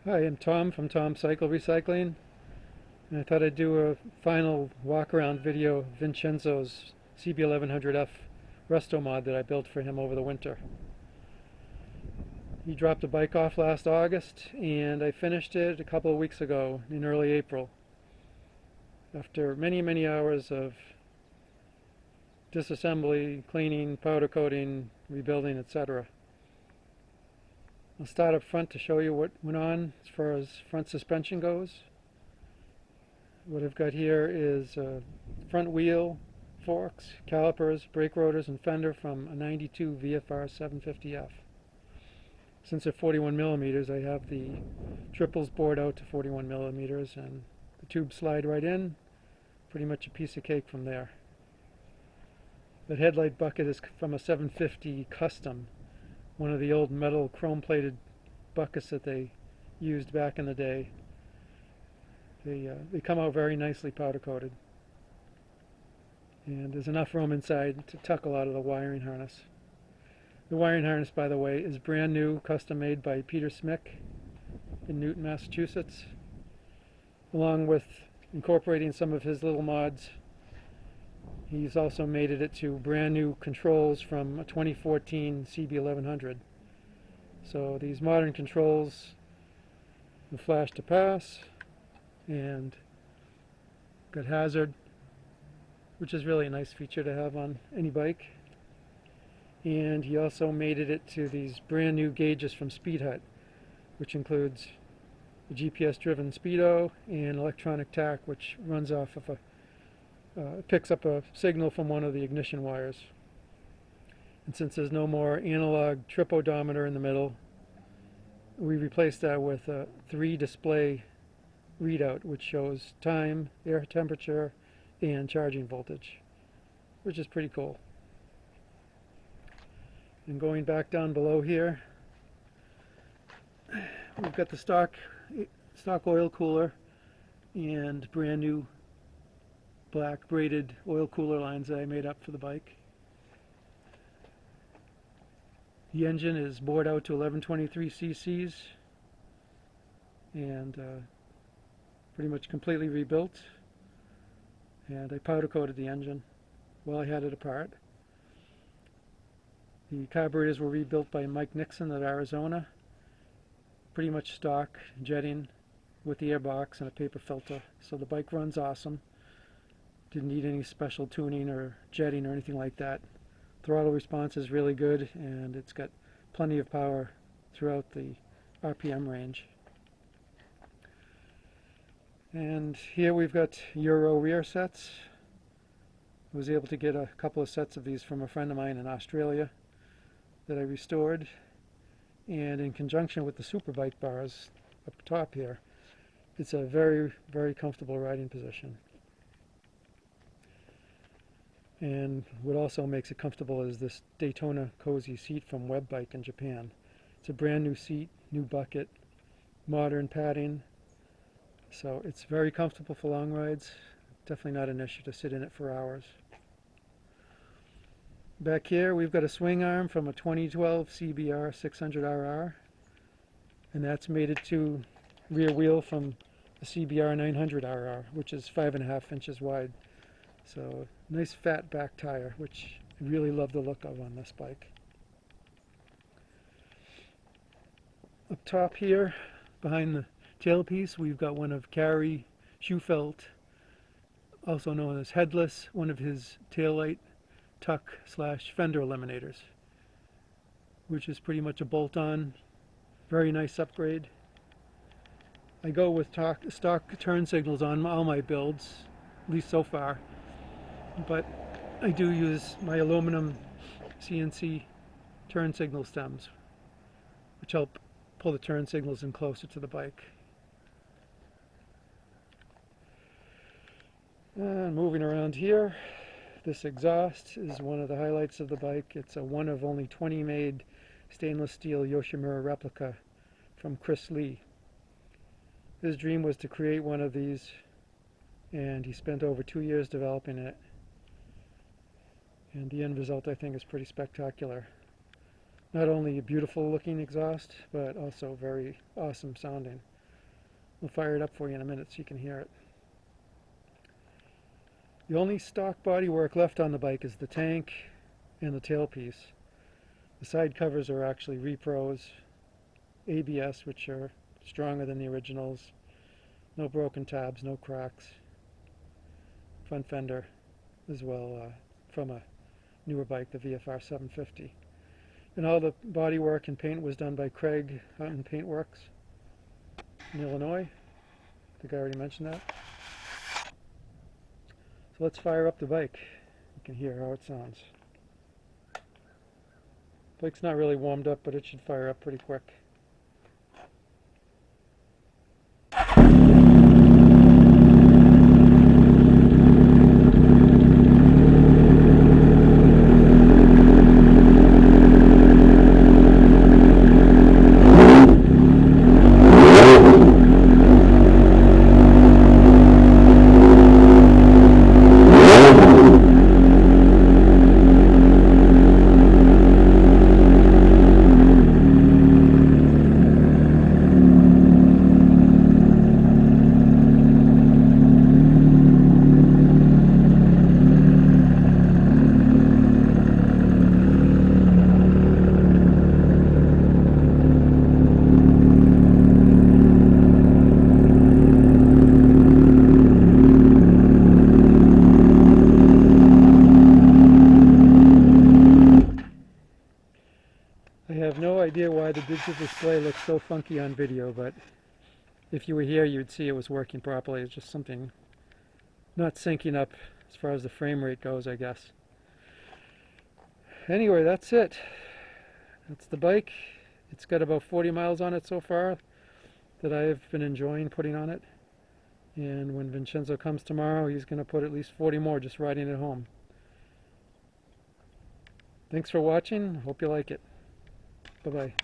Hi, I'm Tom from Tom Cycle Recycling, and I thought I'd do a final walk-around video of Vincenzo's CB1100F Resto-mod that I built for him over the winter. He dropped the bike off last August, and I finished it a couple of weeks ago in early April, after many hours of disassembly, cleaning, powder coating, rebuilding, etc. I'll start up front to show you what went on as far as front suspension goes. What I've got here is front wheel, forks, calipers, brake rotors, and fender from a 92 VFR 750F. Since they're 41 millimeters, I have the triples bored out to 41 millimeters, and the tubes slide right in. Pretty much a piece of cake from there. The headlight bucket is from a 750 Custom, one of the old metal chrome-plated buckets that they used back in the day. They come out very nicely powder coated, and there's enough room inside to tuck a lot of the wiring harness. The wiring harness, by the way, is brand new, custom made by Peter Smick in Newton, Massachusetts, along with incorporating some of his little mods. He's also mated it to brand new controls from a 2014 CB1100. So these modern controls, the flash to pass, and got hazard, which is really a nice feature to have on any bike. And he also mated it to these brand new gauges from Speed Hut, which includes a GPS driven speedo and electronic tach, which runs off of picks up a signal from one of the ignition wires. And since there's no more analog trip odometer in the middle, we replaced that with a 3-display readout, which shows time, air temperature, and charging voltage, which is pretty cool. And going back down below here, we've got the stock oil cooler and brand new black braided oil cooler lines that I made up for the bike. The engine is bored out to 1123 cc's and pretty much completely rebuilt, and I powder coated the engine while I had it apart. The carburetors were rebuilt by Mike Nixon at Arizona, pretty much stock jetting with the airbox and a paper filter, so the bike runs awesome. Didn't need any special tuning or jetting or anything like that. Throttle response is really good, and it's got plenty of power throughout the RPM range. And here we've got Euro rear sets. I was able to get a couple of sets of these from a friend of mine in Australia that I restored, and in conjunction with the Superbike bars up top here, it's a very comfortable riding position. And what also makes it comfortable is this Daytona Cozy seat from WebBike in Japan. It's a brand new seat, new bucket, modern padding, so it's very comfortable for long rides. Definitely not an issue to sit in it for hours. Back here we've got a swing arm from a 2012 CBR 600RR, and that's mated to rear wheel from the CBR 900RR, which is 5.5 inches wide. So nice fat back tire, which I really love the look of on this bike. Up top here, behind the tailpiece, we've got one of Gary Schufelt, also known as Headless, one of his taillight tuck / fender eliminators, which is pretty much a bolt-on. Very nice upgrade. I go with stock turn signals on all my builds, at least so far, but I do use my aluminum CNC turn signal stems, which help pull the turn signals in closer to the bike. And moving around here, this exhaust is one of the highlights of the bike. It's a one of only 20 made stainless steel Yoshimura replica from Chris Lee. His dream was to create one of these, and he spent over 2 years developing it. And the end result, I think, is pretty spectacular. Not only a beautiful looking exhaust, but also very awesome sounding. I'll fire it up for you in a minute so you can hear it. The only stock bodywork left on the bike is the tank and the tailpiece. The side covers are actually Repros ABS, which are stronger than the originals. No broken tabs, no cracks. Front fender as well, from a newer bike, the VFR 750. And all the bodywork and paint was done by Craig Hunton Paintworks in Illinois. I think I already mentioned that. So let's fire up the bike. You can hear how it sounds. Bike's not really warmed up, but it should fire up pretty quick. I have no idea why the digital display looks so funky on video, but if you were here you'd see it was working properly. It's just something not syncing up as far as the frame rate goes, I guess. Anyway, that's it. That's the bike. It's got about 40 miles on it so far that I've been enjoying putting on it. And when Vincenzo comes tomorrow, he's going to put at least 40 more just riding it home. Thanks for watching. Hope you like it. Bye-bye.